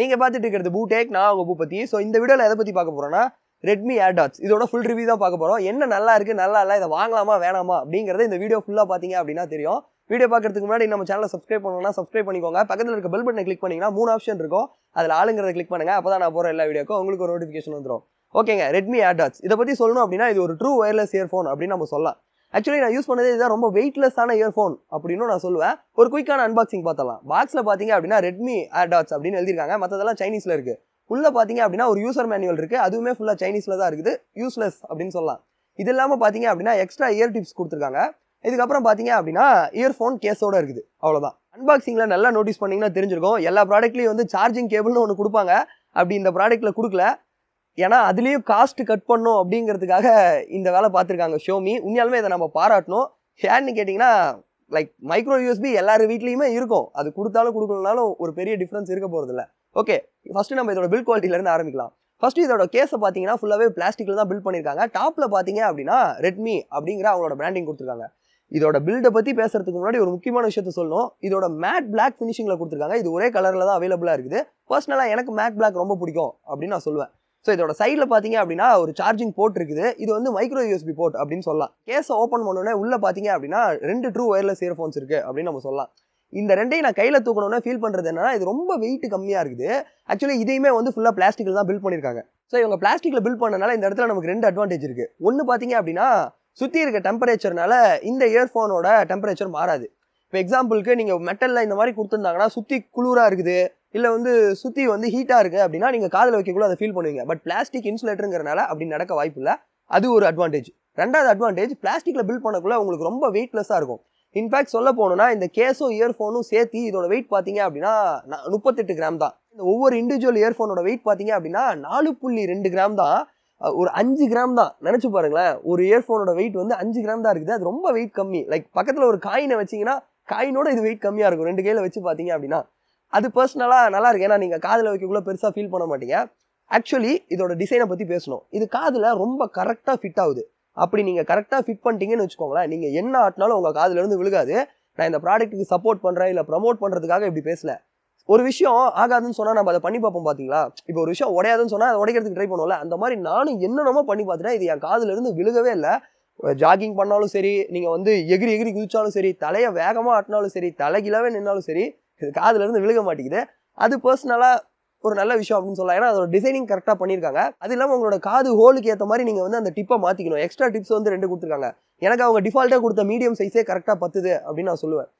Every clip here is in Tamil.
நீங்க பார்த்துட்டு இருக்கிறது பூடெக், நான் உங்க பூபதி. ஸோ இந்த வீடியோல எதை பத்தி பார்க்க போறோம்னா ரெட்மி ஏர்டாட்ஸ் இதோட ஃபுல் ரிவ்யூ தான் பார்க்க போறோம். என்ன நல்லா இருக்கு நல்லா இல்லை, இதை வாங்கலாமா வேணாமா அப்படிங்கறத இந்த வீடியோ ஃபுல்லா பாத்தீங்க அப்படின்னா தெரியும். வீடியோ பார்க்கறதுக்கு முன்னாடி நம்ம சேனலை சப்ஸ்கிரைப் பண்ணணும்னா சப்ஸ்கிரைப் பண்ணிக்கோங்க. பக்கத்தில் இருக்க பெல் பட்டனை கிளிக் பண்ணீங்கன்னா 3 ஆப்ஷன் இருக்கும். அதில் ஆளுங்கிறத கிளிக் பண்ணுங்க. அப்பதான் நான் போற எல்லா வீடியோக்கும் உங்களுக்கு ஒரு நோட்டிஃபிகேஷன் வந்துடும். ஓகேங்க, ரெட்மி ஏர்டாட்ஸ் இதை பத்தி சொல்லணும் அப்படின்னா இது ஒரு ட்ரூ வயர்லெஸ் இயர்ஃபோன் அப்படின்னு நம்ம சொல்லலாம். ஆக்சுவலி நான் யூஸ் பண்ணதே இதுதான் ரொம்ப வெயிட்லெஸ்ஸான இயர்ஃபோன் அப்படின்னு நான் சொல்லுவேன். ஒரு குயிக்கான அன்பாக்சிங் பார்த்தலாம். பாக்ஸ்ல பாத்தீங்க அப்படின்னா ரெட்மி ஏர்டாட்ஸ் அப்படின்னு எழுதிருக்காங்க. மற்றதெல்லாம் சைனீஸ்ல இருக்கு. உள்ள பாத்தீங்க அப்படின்னா ஒரு யூசர் மேனுவல் இருக்கு. அதுவுமே ஃபுல்லா சைனீஸ்ல தான் இருக்குது. யூஸ்லெஸ் அப்படின்னு சொல்லலாம். இது இல்லாம பாத்தீங்க அப்படின்னா எக்ஸ்ட்ரா இயர் டிப்ஸ் கொடுத்துருக்காங்க. இதுக்கப்புறம் பாத்தீங்க அப்படின்னா இயர்ஃபோன் கேஸோட இருக்குது. அவ்வளவுதான். அன்பாக்சிங்ல நல்லா நோட்டீஸ் பண்ணீங்கன்னா தெரிஞ்சிருக்கும். எல்லா ப்ராடக்ட்லயும் வந்து சார்ஜிங் கேபிள்னு ஒன்று கொடுப்பாங்க. அப்படி இந்த ப்ராடக்ட்ல கொடுக்கல. ஏன்னா அதுலேயும் காஸ்ட் கட் பண்ணும் அப்படிங்கிறதுக்காக இந்த வேலை பார்த்துருக்காங்க ஷோமி. உண்மையாலுமே இதை நம்ம பாராட்டணும். ஏன்னு கேட்டிங்கன்னா லைக் மைக்ரோ யூஎஸ்பி எல்லார் வீட்லேயுமே இருக்கும். அது கொடுத்தாலும் கொடுக்கலனாலும் ஒரு பெரிய டிஃப்ரென்ஸ் இருக்க போகிறதில்ல. ஓகே, ஃபர்ஸ்ட் நம்ம இதோட பில்ட் குவாலிட்டிலேருந்து ஆரம்பிக்கலாம். ஃபர்ஸ்ட் இதோட கேஸை பார்த்தீங்கன்னா ஃபுல்லாகவே பிளாஸ்டிக்கில் தான் பில்ட் பண்ணியிருக்காங்க. டாப்பில் பார்த்தீங்க அப்படின்னா ரெட்மி அப்படிங்கிற அவங்களோட பிராண்டிங் கொடுத்துருக்காங்க. இதோட பில்டை பற்றி பேசுறதுக்கு முன்னாடி ஒரு முக்கியமான விஷயத்த சொல்லணும். இதோட மேட் பிளாக் ஃபினிஷிங்கில் கொடுத்துருக்காங்க. இது ஒரே கலரில் தான் அவைலபிளாக இருக்குது. பர்சனலாக எனக்கு மேட் பிளாக் ரொம்ப பிடிக்கும் அப்படின்னு நான் சொல்லுவேன். ஸோ இதோட சைடில் பார்த்தீங்க அப்படின்னா ஒரு சார்ஜிங் போர்ட் இருக்குது. இது வந்து மைக்ரோ யூஎஸ்பி போர்ட் அப்படின்னு சொல்லலாம். கேஸை ஓப்பன் பண்ணோன்னே உள்ள பார்த்தீங்க அப்படின்னா 2 ட்ரூ வயர்லெஸ் இயர்ஃபோன்ஸ் இருக்குது அப்படின்னு நம்ம சொல்லலாம். இந்த ரெண்டையும் நான் கையில் தூக்கணும்னா ஃபீல் பண்ணுறது என்னன்னா இது ரொம்ப வெயிட் கம்மியாக இருக்குது. ஆக்சுவலி இதையுமே வந்து ஃபுல்லாக பிளாஸ்டிக்கில் தான் பில்ட் பண்ணியிருக்காங்க. ஸோ இவங்க பிளாஸ்டிக்கில் பில்ட் பண்ணனால இந்த இடத்துல நமக்கு 2 அட்வான்டேஜ் இருக்குது. ஒன்று பார்த்தீங்க அப்படின்னா சுற்றி இருக்க டெம்பரேச்சர்னால இந்த இயர்ஃபோனோட டெம்பரேச்சர் மாறாது. இப்போ எக்ஸாம்பிளுக்கு நீங்கள் மெட்டலில் இந்த மாதிரி கொடுத்துருந்தாங்கன்னா சுற்றி குளிராக இருக்குது, இல்லை வந்து சுற்றி வந்து ஹீட்டாக இருக்குது அப்படின்னா நீங்கள் காதில் வைக்கக்குள்ள அதை ஃபீல் பண்ணுவீங்க. பட் பிளாஸ்டிக் இன்சுலேட்டருங்கிறனால அப்படி நடக்க வாய்ப்பு இல்லை. அது ஒரு அட்வான்டேஜ். ரெண்டாவது அட்வான்டேஜ், பிளாஸ்டிக்கில் பில்ட் பண்ணக்குள்ள உங்களுக்கு ரொம்ப வெயிட்லெஸ்ஸாக இருக்கும். இன்ஃபேக்ட் சொல்ல போனோம்னா இந்த கேஸும் இயர்ஃபோனும் சேர்த்து இதோட வெயிட் பார்த்தீங்க அப்படின்னா 38 கிராம் தான். இந்த ஒவ்வொரு இண்டிவிஜுவல் இயர்ஃபோனோட வெயிட் பார்த்தீங்க அப்படின்னா 4.2 கிராம் தான். ஒரு 5 கிராம் தான். நினைச்சு பாருங்களேன், ஒரு இயர்ஃபோனோட வெயிட் வந்து 5 கிராம் தான் இருக்குது. அது ரொம்ப வெயிட் கம்மி. லைக் பக்கத்தில் ஒரு காயினை வச்சிங்கன்னா காயினோட இது வெயிட் கம்மியாக இருக்கும். 2 கையில் வச்சு பார்த்தீங்க அப்படின்னா அது பர்சனலாக நல்லா இருக்கு. ஏன்னா நீங்கள் காதில் வைக்கக்குள்ள பெருசாக ஃபீல் பண்ண மாட்டீங்க. ஆக்சுவலி இதோட டிசைனை பற்றி பேசணும். இது காதில் ரொம்ப கரெக்டாக ஃபிட் ஆகுது. அப்படி நீங்கள் கரெக்டாக ஃபிட் பண்ணிட்டீங்கன்னு வச்சுக்கோங்களேன், நீங்கள் என்ன ஆட்டினாலும் உங்கள் காதுலேருந்து விழுகாது. நான் இந்த ப்ராடக்ட்டுக்கு சப்போர்ட் பண்ணுறேன் இல்லை ப்ரமோட் பண்ணுறதுக்காக இப்படி பேசல. ஒரு விஷயம் ஆகாதுன்னு சொன்னால் நம்ம அதை பண்ணி பார்ப்போம். பார்த்தீங்களா, இப்போ ஒரு விஷயம் உடையாதுன்னு சொன்னால் அதை உடைக்கிறதுக்கு ட்ரை பண்ணுவோம்ல, அந்த மாதிரி நானும் என்னென்னமோ பண்ணி பார்த்துட்டேன். இது என் காதுலேருந்து விழுகவே இல்லை. ஜாகிங் பண்ணாலும் சரி, நீங்கள் வந்து எகிரி எகிரி குதிச்சாலும் சரி, தலையை வேகமாக ஆட்டினாலும் சரி, தலைகீழாவே நின்னாலும் சரி, இது காதுல இருந்து விழுக மாட்டேங்குது. அது பர்சனலாக ஒரு நல்ல விஷயம் அப்படின்னு சொல்லலாம். ஏன்னா அதோட டிசைனிங் கரெக்டாக பண்ணியிருக்காங்க. அது இல்லாமல் உங்களோட காது ஹோலுக்கு ஏற்ற மாதிரி நீங்கள் வந்து அந்த டிப்பை மாற்றிக்கணும். எக்ஸ்ட்ரா டிப்ஸ் வந்து 2 கொடுத்துருக்காங்க. எனக்கு அவங்க டிஃபால்ட்டாக கொடுத்த மீடியம் சைஸே கரெக்டாக பத்துது அப்படின்னு நான் சொல்லுவேன்.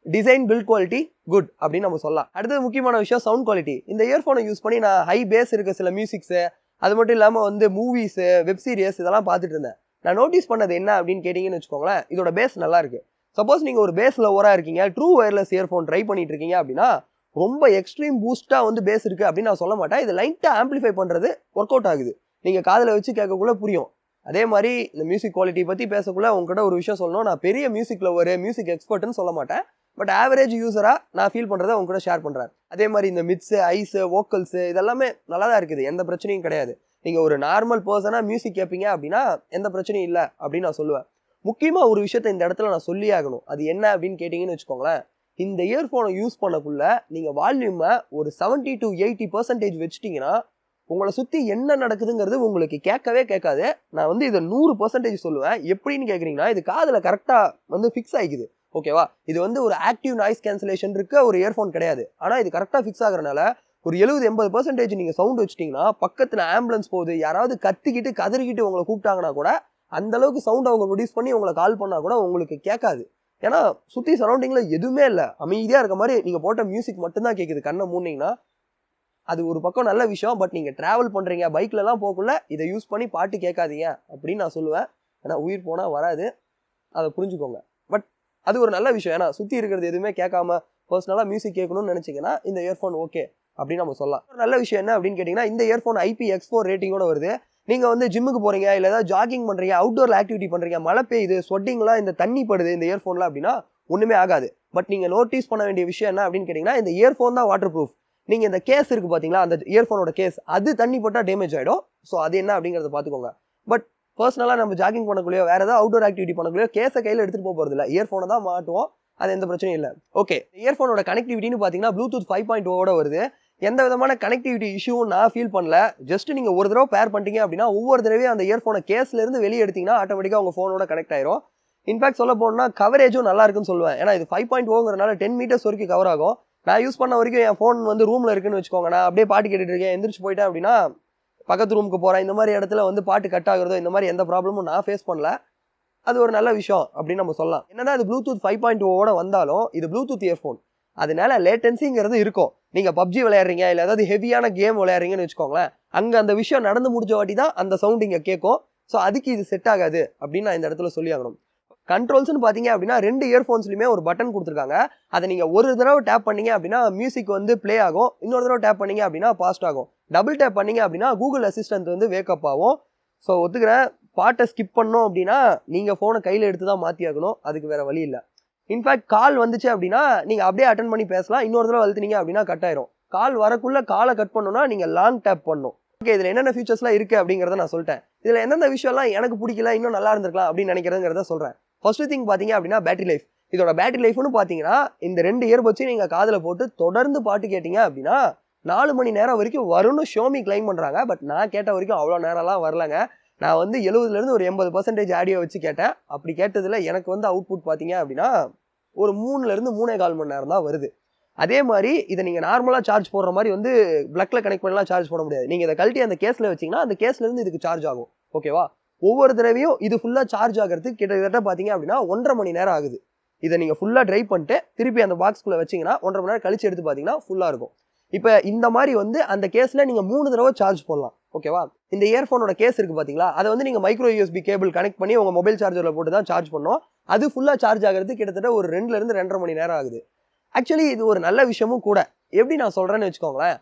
டிசைன் பில்ட் குவாலிட்டி குட் அப்படின்னு நம்ம சொல்லலாம். அடுத்தது முக்கியமான விஷயம் சவுண்ட் குவாலிட்டி. இந்த இயர்ஃபோனை யூஸ் பண்ணி நான் ஹை பேஸ் இருக்க சில மியூசிக்ஸு, அது மட்டும் இல்லாமல் வந்து மூவிஸு, வெப் சீரிஸ் இதெல்லாம் பார்த்துட்டு இருந்தேன். நான் நோட்டீஸ் பண்ணது என்ன அப்படின்னு கேட்டிங்கன்னு வச்சுக்கோங்களேன், இதோட பேஸ் நல்லா இருக்கு. சப்போஸ் நீங்கள் ஒரு பேஸில் ஓவராக இருக்கீங்க, ட்ரூ வயர்லெஸ் இயர்ஃபோன் ட்ரை பண்ணிட்டு இருக்கீங்க அப்படின்னா ரொம்ப எக்ஸ்ட்ரீம் பூஸ்ட்டாக வந்து பேஸ் இருக்குது அப்படின்னு நான் சொல்ல மாட்டேன். இது லைட்டாக ஆம்பிளிஃபை பண்ணுறது ஒர்க் அவுட் ஆகுது. நீங்கள் காதில் வச்சு கேட்கக்குள்ள புரியும். அதே மாதிரி இந்த மியூசிக் குவாலிட்டி பற்றி பேசக்குள்ள உங்ககிட்ட ஒரு விஷயம் சொல்லணும். நான் பெரிய மியூசிக்கில் ஒரு மியூசிக் எக்ஸ்பர்ட்னு சொல்ல மாட்டேன். பட் ஆவரேஜ் யூஸராக நான் ஃபீல் பண்ணுறதை உங்க கூட ஷேர் பண்ணுறேன். அதே மாதிரி இந்த மிட்ஸு, ஐஸு, வோக்கல்ஸு இதெல்லாமே நல்லா தான் இருக்குது. எந்த பிரச்சனையும் கிடையாது. நீங்கள் ஒரு நார்மல் பர்சனாக மியூசிக் கேட்பீங்க அப்படின்னா எந்த பிரச்சனையும் இல்லை அப்படின்னு நான் சொல்லுவேன். முக்கியமாக ஒரு விஷயத்த இந்த இடத்துல நான் சொல்லி ஆகணும். அது என்ன அப்படின்னு கேட்டிங்கன்னு வச்சுக்கோங்களேன், இந்த இயர்ஃபோனை யூஸ் பண்ணக்குள்ள நீங்கள் வால்யூமை ஒரு 70 to 80% வச்சுட்டிங்கன்னா உங்களை சுற்றி என்ன நடக்குதுங்கிறது உங்களுக்கு கேட்கவே கேட்காது. நான் வந்து இதை 100% சொல்லுவேன். எப்படின்னு கேட்குறீங்கன்னா, இது காதில் கரெக்டாக வந்து ஃபிக்ஸ் ஆகிக்குது. ஓகேவா, இது வந்து ஒரு ஆக்டிவ் நாய்ஸ் கேன்சலேஷன் இருக்க ஒரு இயர்ஃபோன் கிடையாது. ஆனால் இது கரெக்டாக ஃபிக்ஸ் ஆகிறனால ஒரு 70-80% நீங்கள் சவுண்ட் வச்சிட்டிங்கன்னா பக்கத்தில் ஆம்புலன்ஸ் போகுது, யாராவது கத்திக்கிட்டு கதறிக்கிட்டு உங்களை கூப்பிட்டாங்கன்னா கூட அந்த அளவுக்கு சவுண்ட் அவங்க ப்ரொடியூஸ் பண்ணி உங்களை கால் பண்ணால் கூட உங்களுக்கு கேட்காது. ஏன்னா சுற்றி சரௌண்டிங்கில் எதுவுமே இல்லை, அமைதியாக இருக்க மாதிரி நீங்கள் போட்ட மியூசிக் மட்டும்தான் கேட்குது. கண்ணை மூடினீங்கன்னா அது ஒரு பக்கம் நல்ல விஷயம். பட் நீங்கள் ட்ராவல் பண்ணுறீங்க, பைக்லலாம் போகக்குள்ள இதை யூஸ் பண்ணி பாட்டு கேட்காதீங்க அப்படின்னு நான் சொல்லுவேன். ஏன்னா உயிர் போனால் வராது, அதை புரிஞ்சுக்கோங்க. பட் அது ஒரு நல்ல விஷயம். ஏன்னா சுற்றி இருக்கிறது எதுவுமே கேட்காம பர்சனலாக மியூசிக் கேட்கணும்னு நினச்சிங்கன்னா இந்த இயர்ஃபோன் ஓகே அப்படின்னு நம்ம சொல்லலாம். ஒரு நல்ல விஷயம் என்ன அப்படின்னு கேட்டிங்கன்னா, இந்த இயர்ஃபோன் IPX4 ரேட்டிங்கோட வருது. நீங்கள் வந்து ஜிம்முக்கு போகிறீங்க, இல்லை ஏதாவது ஜாகிங் பண்ணுறீங்க, அவுட்டோர் ஆக்டிவிட்டி பண்ணுறீங்க, மழை பெய்யுது, ஸ்வெட்டிங்லாம் இந்த தண்ணி படுது இந்த இயர்ஃபோனில் அப்படின்னா ஒன்றுமே ஆகாது. பட் நீங்கள் நோட்டீஸ் பண்ண வேண்டிய விஷயம் என்ன அப்படின்னு கேட்டிங்கன்னா, இந்த இயர்ஃபோன் தான் வாட்டர் ப்ரூஃப். நீங்கள் இந்த கேஸ் இருக்குது பார்த்தீங்களா, அந்த இயர்ஃபோனோட கேஸ் அது தண்ணி போட்டால் டேமேஜ் ஆகிடும். ஸோ அது என்ன அப்படிங்கிறத பார்த்துக்கோங்க. பட் பர்சனலாக நம்ம ஜாகிங் பண்ணக்குள்ளேயோ வேறு ஏதாவது அவுட்டோர் ஆக்டிவிட்டி பண்ணக்குள்ளேயோ கேஸை கையில் எடுத்துகிட்டு போகிறது இல்லை, இயர்ஃபோனை தான் மாட்டுவோம். அது எந்த பிரச்சனையும் இல்லை. ஓகே, இயர்ஃபோனோட கனெக்டிவிட்டின்னு பார்த்தீங்கன்னா ப்ளூடூத் 5.0 வருது. எந்த விதமான கனெக்டிவிட்டி இஷ்யூவும் நான் ஃபீல் பண்ணல. ஜஸ்ட் நீங்கள் ஒரு தடவை பேர் பண்ணிட்டீங்க அப்படின்னா ஒவ்வொரு தடவையும் அந்த இயர்ஃபோனை கேஸ்லேருந்து வெளியே எடுத்தீங்கன்னா ஆட்டோமேட்டிக்காக உங்கள் ஃபோனோட கனெக்ட் ஆயிரும். இன்ஃபேக்ட் சொல்ல போனோம்னா கவரேஜும் நல்லா இருக்குன்னு சொல்லுவேன். ஏன்னா இது 5.0ங்கிறனால 10 மீட்டர்ஸ் வரைக்கும் கவர் ஆகும். நான் யூஸ் பண்ண வரைக்கும் என் ஃபோன் வந்து ரூமில் இருக்குன்னு வச்சுக்கோங்க, நான் அப்படியே பாட்டு கேட்டுட்டு இருக்கேன், எந்திரிச்சு போயிட்டேன் அப்படின்னா பக்கத்து ரூமுக்கு போகிறேன், இந்த மாதிரி இடத்துல வந்து பாட்டு கட் ஆகுறதோ இந்த மாதிரி எந்த ப்ராப்ளமும் நான் ஃபேஸ் பண்ணல. அது ஒரு நல்ல விஷயம் அப்படின்னு நம்ம சொல்லலாம். என்னன்னா இது ப்ளூடூத் 5.0 வந்தாலும் இது ப்ளூடூத் இயர்ஃபோன், அதனால லேட்டன்சிங்கிறது இருக்கும். நீங்கள் பப்ஜி விளையாடுறீங்க இல்லை ஏதாவது ஹெவியான கேம் விளையாடுறீங்கன்னு வச்சுக்கோங்களேன், அங்கே அந்த விஷயம் நடந்து முடிஞ்ச வாட்டி தான் அந்த சவுண்ட் இங்கே கேட்கும். ஸோ அதுக்கு இது செட் ஆகாது அப்படின்னு நான் இந்த இடத்துல சொல்லி ஆகணும். கண்ட்ரோல்ஸ்னு பார்த்தீங்க அப்படின்னா 2 இயர்ஃபோன்ஸ்லையுமே ஒரு பட்டன் கொடுத்துருக்காங்க. அதை நீங்கள் ஒரு தடவை டேப் பண்ணீங்க அப்படின்னா மியூசிக் வந்து ப்ளே ஆகும், இன்னொரு தடவை டேப் பண்ணீங்க அப்படின்னா பாஸ்ட் ஆகும். டபுள் டேப் பண்ணீங்க அப்படின்னா கூகுள் அசிஸ்டன்ட் வந்து வேக்கப் ஆகும். ஸோ ஒத்துக்கிறேன், பாட்டை ஸ்கிப் பண்ணோம் அப்படின்னா நீங்கள் ஃபோனை கையில் எடுத்து தான் மாற்றி ஆகணும், அதுக்கு வேறு வழி இல்லை. இன்ஃபேக்ட் கால் வந்துச்சு அப்படின்னா நீங்கள் அப்படியே அட்டன் பண்ணி பேசலாம், இன்னொரு தடவை அழுத்துனீங்க அப்படின்னா கட் ஆயிரும். கால் வரக்குள்ளே காலை கட் பண்ணணும்னா நீங்கள் லாங் டேப் பண்ணணும். ஓகே, இதில் என்னென்ன ஃபீச்சர்ஸ்லாம் இருக்குது அப்படிங்கிறத நான் சொல்லிட்டேன். இதில் எந்தெந்த விஷயம்லாம் எனக்கு பிடிக்கல, இன்னும் நல்லா இருந்திருக்கலாம் அப்படின்னு நினைக்கிறதுங்கிறத சொல்கிறேன். ஃபர்ஸ்ட் திங் பார்த்தீங்க அப்படின்னா பேட்டரி லைஃப். இதோட பேட்டரி லைஃப்னு பார்த்தீங்கன்னா இந்த 2 இயர்பட்ஸையும் நீங்கள் காதில் போட்டு தொடர்ந்து பாட்டு கேட்டீங்க அப்படின்னா 4 மணி நேரம் வரைக்கும் வரும்னு ஷோமி கிளைம் பண்ணுறாங்க. பட் நான் கேட்ட வரைக்கும் அவ்வளோ நேரம்லாம் வரலங்க. நான் வந்து 70% ஒரு 80% ஆடியோ வச்சு கேட்டேன். அப்படி கேட்டதில் எனக்கு வந்து அவுட்புட் பார்த்தீங்க அப்படின்னா ஒரு 3லேருந்து 3.25 மணி நேரம் தான் வருது. அதே மாதிரி இதை நீங்கள் நார்மலாக சார்ஜ் போடுற மாதிரி வந்து ப்ளக்கில் கனெக்ட் பண்ணலாம் சார்ஜ் போட முடியாது. நீங்கள் இதை கழட்டி அந்த கேஸில் வச்சிங்கன்னா அந்த கேஸ்லேருந்து இதுக்கு சார்ஜ் ஆகும். ஓகேவா? ஒவ்வொரு தடவையும் இது ஃபுல்லாக சார்ஜ் ஆகிறதுக்கு கிட்டத்தட்ட பார்த்தீங்க அப்படின்னா 1.5 மணி நேரம் ஆகுது. இதை நீங்கள் ஃபுல்லாக ட்ரைவ் பண்ணிட்டு திருப்பி அந்த பாக்ஸ்குள்ளே வச்சிங்கன்னா 1.5 மணி நேரம் கழிச்சு எடுத்து பார்த்தீங்கன்னா ஃபுல்லாக இருக்கும். இப்போ இந்த மாதிரி வந்து அந்த கேஸில் நீங்கள் 3 தடவை சார்ஜ் போடலாம். ஓகேவா? இந்த இயர்ஃபோனோட கேஸ் இருக்குது பார்த்தீங்களா, அதை வந்து நீங்கள் மைக்ரோ யூஎஸ்பி கேபிள் கனெக்ட் பண்ணி உங்கள் மொபைல் சார்ஜரில் போட்டு தான் சார்ஜ் பண்ணோம். அது ஃபுல்லாக சார்ஜ் ஆகிறது கிட்டத்தட்ட ஒரு 2லேருந்து 2.5 மணி நேரம் ஆகுது. ஆக்சுவலி இது ஒரு நல்ல விஷயமும் கூட. எப்படி நான் சொல்கிறேன்னு வச்சுக்கோங்களேன்,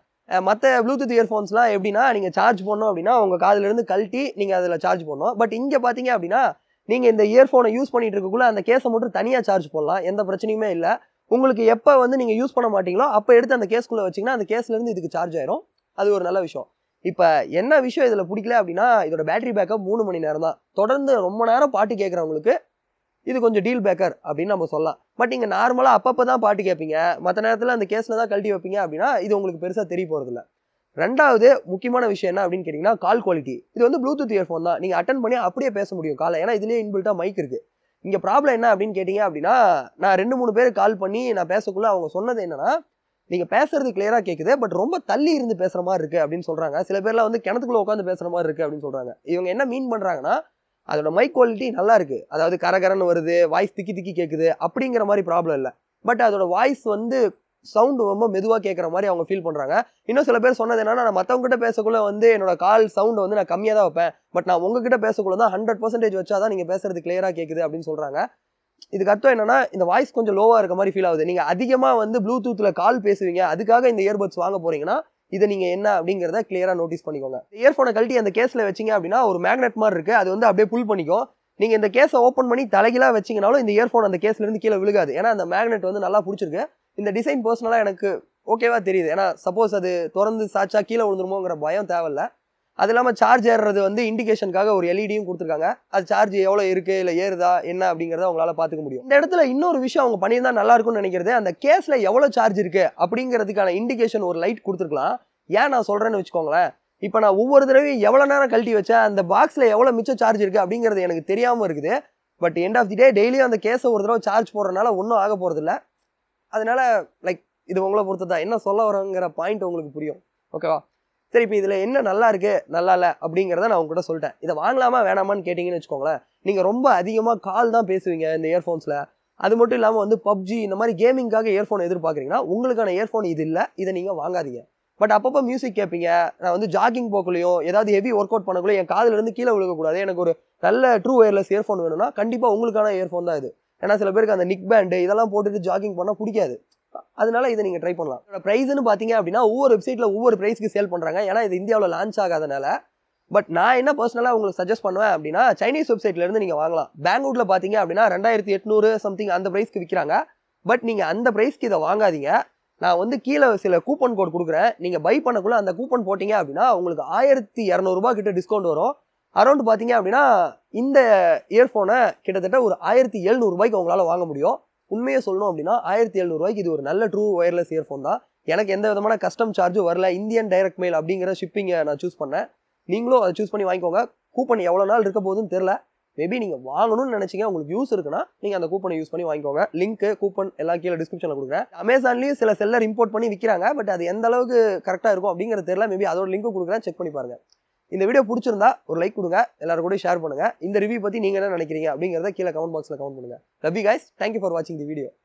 மற்ற ப்ளூடூத் இயர்ஃபோன்ஸ்லாம் எப்படின்னா நீங்கள் சார்ஜ் பண்ணோம் அப்படின்னா உங்கள் காதிலேருந்து கழட்டி நீங்கள் அதில் சார்ஜ் பண்ணணும். பட் இங்கே பார்த்தீங்க அப்படின்னா நீங்கள் இந்த இயர்ஃபோனை யூஸ் பண்ணிட்டு இருக்கக்குள்ள அந்த கேஸை மட்டும் தனியாக சார்ஜ் பண்ணலாம், எந்த பிரச்சனையுமே இல்லை. உங்களுக்கு எப்போ வந்து நீங்கள் யூஸ் பண்ண மாட்டீங்களோ அப்போ எடுத்து அந்த கேஸ்குள்ளே வச்சிங்கன்னா அந்த கேஸ்லேருந்து இதுக்கு சார்ஜ் ஆயிரும். அது ஒரு நல்ல விஷயம். இப்போ என்ன விஷயம் இதில் பிடிக்கல அப்படின்னா இதோட பேட்டரி பேக்கப் 3 மணி நேரம் தான். தொடர்ந்து ரொம்ப நேரம் பாட்டு கேட்குறவங்களுக்கு இது கொஞ்சம் டீல் பேக்கர் அப்படின்னு நம்ம சொல்லலாம். பட் நீங்கள் நார்மலாக அப்பப்போ தான் பாட்டு கேட்பீங்க, மற்ற நேரத்தில் அந்த கேஸில் தான் கழட்டி வைப்பீங்க அப்படின்னா இது உங்களுக்கு பெருசாக தெரிய போகிறதில்ல. ரெண்டாவது முக்கியமான விஷயம் என்ன அப்படின்னு கேட்டிங்கன்னா கால் குவாலிட்டி. இது வந்து ப்ளூடூத் இயர்ஃபோன் தான், நீங்கள் அட்டன் பண்ணி அப்படியே பேச முடியும் காலை, ஏன்னா இதுலேயே இன்பில்ட்டாக மைக் இருக்குது. இங்கே ப்ராப்ளம் என்ன அப்படின்னு கேட்டிங்க அப்படின்னா நான் 2-3 பேர் கால் பண்ணி நான் பேசக்குள்ளே அவங்க சொன்னது என்னன்னா நீங்கள் பேசுறது கிளியராக கேட்குது, பட் ரொம்ப தள்ளி இருந்து பேசுகிற மாதிரி இருக்குது அப்படின்னு சொல்கிறாங்க. சில பேர்லாம் வந்து கிணத்துக்குள்ளே உட்காந்து பேசுகிற மாதிரி இருக்குது அப்படின்னு சொல்கிறாங்க. இவங்க என்ன மீன் பண்ணுறாங்கன்னா அதோட மைக் குவாலிட்டி நல்லா இருக்குது, அதாவது கரகரன்னு வருது, வாய்ஸ் திக்கி திக்கி கேட்குது அப்படிங்கிற மாதிரி ப்ராப்ளம் இல்லை. பட் அதோட வாய்ஸ் வந்து சவுண்டு ரொம்ப மெதுவாக கேட்குற மாதிரி அவங்க ஃபீல் பண்ணுறாங்க. இன்னும் சில பேர் சொன்னது என்னன்னா நான் மற்றவங்ககிட்ட பேசக்குள்ள வந்து என்னோட கால் சவுண்டை வந்து நான் கம்மியாக தான் வைப்பேன், பட் நான் உங்ககிட்ட பேசக்குள்ள தான் 100% வச்சா தான் நீங்கள் பேசுறது கிளியராக கேட்குது அப்படின்னு சொல்கிறாங்க. இதுக்கு அர்த்தம் என்னன்னா இந்த வாய்ஸ் கொஞ்சம் லோவாக இருக்க மாதிரி ஃபீல் ஆகுது. நீங்கள் அதிகமாக வந்து ப்ளூடூத்தில் கால் பேசுவீங்க, அதுக்காக இந்த இயர்பட்ஸ் வாங்க போறீங்கன்னா இதை நீங்கள் என்ன அப்படிங்கிறத கிளியராக நோட்டீஸ் பண்ணிக்கோங்க. இயர்ஃபோனை கழட்டி அந்த கேஸில் வச்சிங்க அப்படின்னா ஒரு மேக்னெட் மாதிரி இருக்குது, அது வந்து அப்படியே புல் பண்ணிக்கும். நீங்கள் இந்த கேஸை ஓப்பன் பண்ணி தலைகீழாக வச்சிங்கனாலும் இந்த இயர்ஃபோன் அந்த கேஸ்லேருந்து கீழே விழுகாது, ஏன்னா அந்த மேக்னெட் வந்து நல்லா பிடிச்சிருக்கு. இந்த டிசைன் பர்சனலாக எனக்கு ஓகேவா தெரியுது, ஏன்னா சப்போஸ் அது திறந்து சாச்சா கீழே விழுந்துருமோங்கிற பயம் தேவையில்ல. அது இல்லாமல் சார்ஜ் ஏறுறது வந்து இண்டிகேஷனுக்காக ஒரு எல்இடியும் கொடுத்துருக்காங்க, அது சார்ஜ் எவ்வளோ இருக்குது இல்லை ஏறுதா என்ன அப்படிங்கிறத உங்களால் பார்த்துக்க முடியும். இந்த இடத்துல இன்னொரு விஷயம் அவங்க பண்ணியிருந்தா நல்லா இருக்கும்னு நினைக்கிறது, அந்த கேஸில் எவ்வளோ சார்ஜ் இருக்குது அப்படிங்கிறதுக்கான இண்டிகேஷன் ஒரு லைட் கொடுத்துருக்கலாம். ஏன் நான் சொல்கிறேன்னு வச்சுக்கோங்களேன், இப்போ நான் ஒவ்வொரு தடவையும் எவ்வளோ நேரம் கழட்டி வச்சேன், அந்த பாக்ஸில் எவ்வளோ மிச்சம் சார்ஜ் இருக்குது அப்படிங்கிறது எனக்கு தெரியாமல் இருக்குது. பட் எண்ட் ஆஃப் தி டே டெய்லியும் அந்த கேஸை ஒரு தடவை சார்ஜ் போடுறதுனால ஒன்றும் ஆக போகிறதில்ல. அதனால லைக் இது உங்களை பொறுத்து தான், என்ன சொல்ல வரங்கிற பாயிண்ட் உங்களுக்கு புரியும். ஓகேவா? சரி, இப்போ இதில் என்ன நல்லா இருக்குது நல்லா இல்லை அப்படிங்கிறத நான் உங்ககிட்ட சொல்லிட்டேன். இதை வாங்கலாமா வேணாமான்னு கேட்டிங்கன்னு வச்சுக்கோங்களேன், நீங்கள் ரொம்ப அதிகமாக கால் தான் பேசுவீங்க இந்த இயர்ஃபோன்ஸில். அது மட்டும் இல்லாமல் வந்து பப்ஜி இந்த மாதிரி கேமிங்காக இயர்ஃபோன் எதிர்பார்க்குறீங்கன்னா உங்களுக்கான இயர்ஃபோன் இது இல்லை, இதை நீங்கள் வாங்காதீங்க. பட் அப்பப்போ மியூசிக் கேட்பீங்க, நான் வந்து ஜாகிங் போக்குலையும் ஏதாவது ஹெவி ஒர்க் அவுட் பண்ணக்குள்ளே என் காதிலிருந்து கீழே விழுகக்கூடாது, எனக்கு ஒரு நல்ல ட்ரூ ஒயர்லெஸ் இயர்ஃபோன் வேணும்னா கண்டிப்பாக உங்களுக்கான இயர்ஃபோன் தான் இது. ஏன்னா சில பேருக்கு அந்த நிக் பேண்டு இதெல்லாம் போட்டுட்டு ஜாகிங் பண்ணால் பிடிக்காது, அதனால இதை நீங்கள் ட்ரை பண்ணலாம். இதோட ப்ரைஸ்னு பார்த்தீங்க அப்படின்னா ஒவ்வொரு வெப்சைட்டில் ஒவ்வொரு ப்ரைஸ்க்கு சேல் பண்ணுறாங்க, ஏன்னா இது இந்தியாவில் லான்ச் ஆகாதனால. பட் நான் என்ன பர்சனலாக உங்களுக்கு சஜஸ்ட் பண்ணுவேன் அப்படின்னா சைனீஸ் வெப்சைட்லேருந்து நீங்கள் வாங்கலாம். பெங்களூரில் பார்த்தீங்க அப்படின்னா 2800 சம்திங் அந்த ப்ரைஸ்க்கு விற்கிறாங்க. பட் நீங்கள் அந்த ப்ரைஸ்க்கு இதை வாங்காதீங்க. நான் வந்து கீழே சில கூப்பன் கோட் கொடுக்குறேன், நீங்கள் பை பண்ணக்குள்ள அந்த கூப்பன் போட்டிங்க அப்படின்னா உங்களுக்கு 1200 கிட்ட டிஸ்கவுண்ட் வரும். அரௌண்ட் பார்த்தீங்க அப்படின்னா இந்த இயர்ஃபோனை கிட்டத்தட்ட ஒரு 1700 உங்களால் வாங்க முடியும். உண்மையை சொல்லணும் அப்படின்னா 1700 இது ஒரு நல்ல ட்ரூ ஒயர்லெஸ் இயர்ஃபோன் தான். எனக்கு எந்த விதமான கஸ்டம் சார்ஜும் வரல. இந்தியன் டைரக்ட் மெயில் அப்படிங்கிற ஷிப்பிங்கை நான் சூஸ் பண்ணேன். நீங்களும் அதை சூஸ் பண்ணி வாங்கிக்கோங்க. கூப்பன் எவ்வளோ நாள் இருக்க போகுதுன்னு தெரில. மேபி நீங்கள் வாங்கணும்னு நினச்சிங்க, உங்களுக்கு யூஸ் இருக்குன்னா நீங்கள் அந்த கூப்பனை யூஸ் பண்ணி வாங்கிக்கோங்க. லிங்க்கு கூப்பன் எல்லாம் கீழே டிஸ்கிரிப்ஷனில் கொடுக்குறேன். அமேசான்லேயும் சில செல்லர் இம்போர்ட் பண்ணி விற்கிறாங்க. பட் அது எந்த அளவுக்கு கரெக்டாக இருக்கும் அப்படிங்கிறது தெரியல. மேபி அதோட லிங்க்கு கொடுக்குறேன், செக் பண்ணி பாருங்கள். இந்த வீடியோ பிடிச்சிருந்தா ஒரு லைக் கொடுங்க, எல்லாரும் கூட ஷேர் பண்ணுங்கள். இந்த ரிவ்யூ பற்றி நீங்கள் என்ன நினைக்கிறீங்க அப்படிங்கிறத கீழே கமெண்ட் பாக்ஸில் கமெண்ட் பண்ணுங்கள். Love you guys, thank you for வாட்சிங் தி வீடியோ.